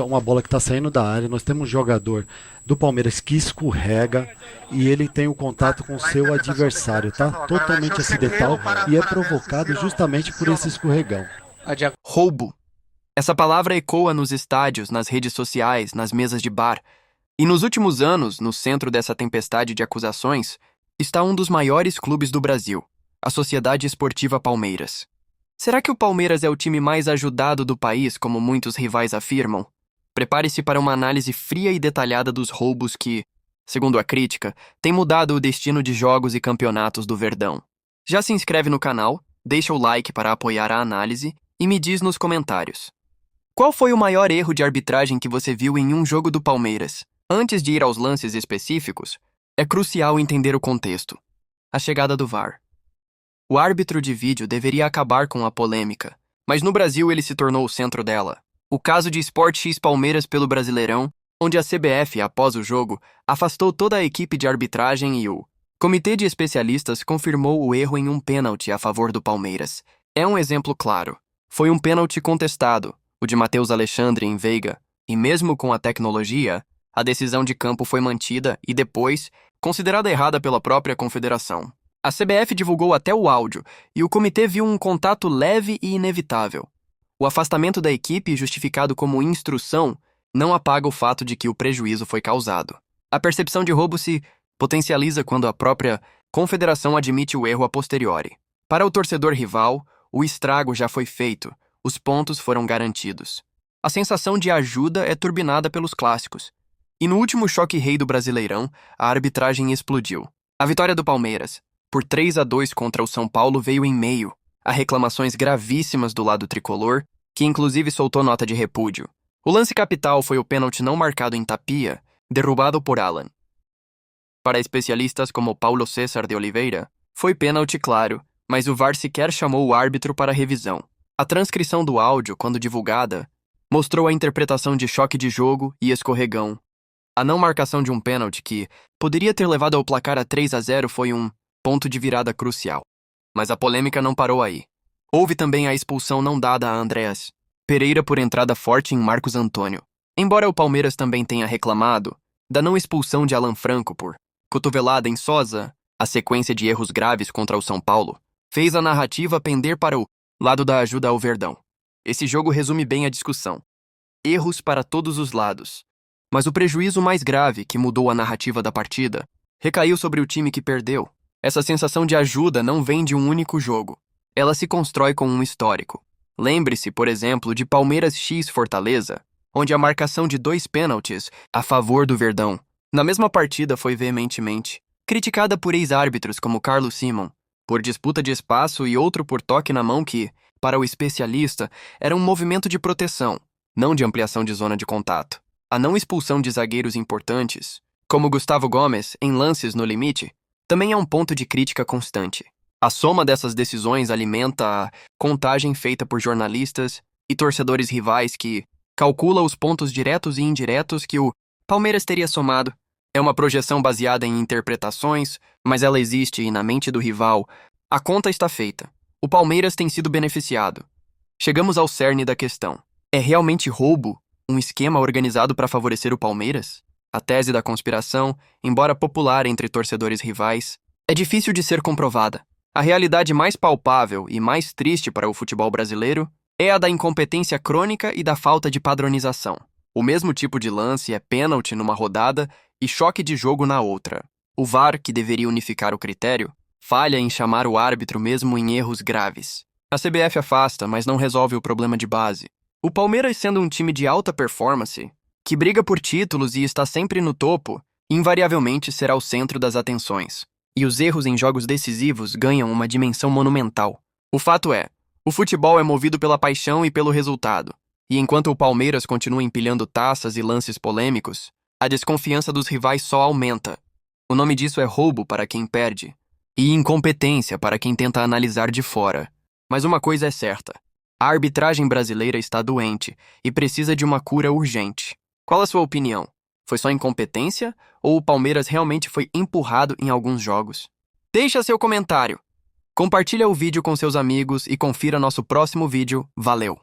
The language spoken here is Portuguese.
Uma bola que está saindo da área, nós temos um jogador do Palmeiras que escorrega e ele tem o contato com o seu adversário, tá? Totalmente acidental e é provocado justamente por esse escorregão. Roubo. Essa palavra ecoa nos estádios, nas redes sociais, nas mesas de bar. E nos últimos anos, no centro dessa tempestade de acusações, está um dos maiores clubes do Brasil, a Sociedade Esportiva Palmeiras. Será que o Palmeiras é o time mais ajudado do país, como muitos rivais afirmam? Prepare-se para uma análise fria e detalhada dos roubos que, segundo a crítica, têm mudado o destino de jogos e campeonatos do Verdão. Já se inscreve no canal, deixa o like para apoiar a análise e me diz nos comentários. Qual foi o maior erro de arbitragem que você viu em um jogo do Palmeiras? Antes de ir aos lances específicos, é crucial entender o contexto. A chegada do VAR. O árbitro de vídeo deveria acabar com a polêmica, mas no Brasil ele se tornou o centro dela. O caso de Sport X Palmeiras pelo Brasileirão, onde a CBF, após o jogo, afastou toda a equipe de arbitragem e o comitê de especialistas confirmou o erro em um pênalti a favor do Palmeiras. É um exemplo claro. Foi um pênalti contestado, o de Matheus Alexandre em Veiga, e mesmo com a tecnologia, a decisão de campo foi mantida e depois, considerada errada pela própria confederação. A CBF divulgou até o áudio e o comitê viu um contato leve e inevitável. O afastamento da equipe, justificado como instrução, não apaga o fato de que o prejuízo foi causado. A percepção de roubo se potencializa quando a própria confederação admite o erro a posteriori. Para o torcedor rival, o estrago já foi feito, os pontos foram garantidos. A sensação de ajuda é turbinada pelos clássicos. E no último choque rei do Brasileirão, a arbitragem explodiu. A vitória do Palmeiras, por 3-2 contra o São Paulo, veio em meio a reclamações gravíssimas do lado tricolor, que inclusive soltou nota de repúdio. O lance capital foi o pênalti não marcado em Tapia, derrubado por Alan. Para especialistas como Paulo César de Oliveira, foi pênalti claro, mas o VAR sequer chamou o árbitro para revisão. A transcrição do áudio, quando divulgada, mostrou a interpretação de choque de jogo e escorregão. A não marcação de um pênalti que poderia ter levado ao placar a 3-0 foi um ponto de virada crucial. Mas a polêmica não parou aí. Houve também a expulsão não dada a Andréas Pereira por entrada forte em Marcos Antônio. Embora o Palmeiras também tenha reclamado da não expulsão de Alan Franco por cotovelada em Sosa, a sequência de erros graves contra o São Paulo fez a narrativa pender para o lado da ajuda ao Verdão. Esse jogo resume bem a discussão. Erros para todos os lados. Mas o prejuízo mais grave que mudou a narrativa da partida recaiu sobre o time que perdeu. Essa sensação de ajuda não vem de um único jogo. Ela se constrói com um histórico. Lembre-se, por exemplo, de Palmeiras X Fortaleza, onde a marcação de 2 pênaltis a favor do Verdão, na mesma partida, foi veementemente criticada por ex-árbitros como Carlos Simon, por disputa de espaço e outro por toque na mão que, para o especialista, era um movimento de proteção, não de ampliação de zona de contato. A não expulsão de zagueiros importantes, como Gustavo Gomes, em lances no limite, também é um ponto de crítica constante. A soma dessas decisões alimenta a contagem feita por jornalistas e torcedores rivais que calcula os pontos diretos e indiretos que o Palmeiras teria somado. É uma projeção baseada em interpretações, mas ela existe e na mente do rival, a conta está feita. O Palmeiras tem sido beneficiado. Chegamos ao cerne da questão. É realmente roubo um esquema organizado para favorecer o Palmeiras? A tese da conspiração, embora popular entre torcedores rivais, é difícil de ser comprovada. A realidade mais palpável e mais triste para o futebol brasileiro é a da incompetência crônica e da falta de padronização. O mesmo tipo de lance é pênalti numa rodada e choque de jogo na outra. O VAR, que deveria unificar o critério, falha em chamar o árbitro mesmo em erros graves. A CBF afasta, mas não resolve o problema de base. O Palmeiras, sendo um time de alta performance, que briga por títulos e está sempre no topo, invariavelmente será o centro das atenções. E os erros em jogos decisivos ganham uma dimensão monumental. O fato é, o futebol é movido pela paixão e pelo resultado. E enquanto o Palmeiras continua empilhando taças e lances polêmicos, a desconfiança dos rivais só aumenta. O nome disso é roubo para quem perde, e incompetência para quem tenta analisar de fora. Mas uma coisa é certa. A arbitragem brasileira está doente e precisa de uma cura urgente. Qual a sua opinião? Foi só incompetência ou o Palmeiras realmente foi empurrado em alguns jogos? Deixa seu comentário. Compartilha o vídeo com seus amigos e confira nosso próximo vídeo. Valeu!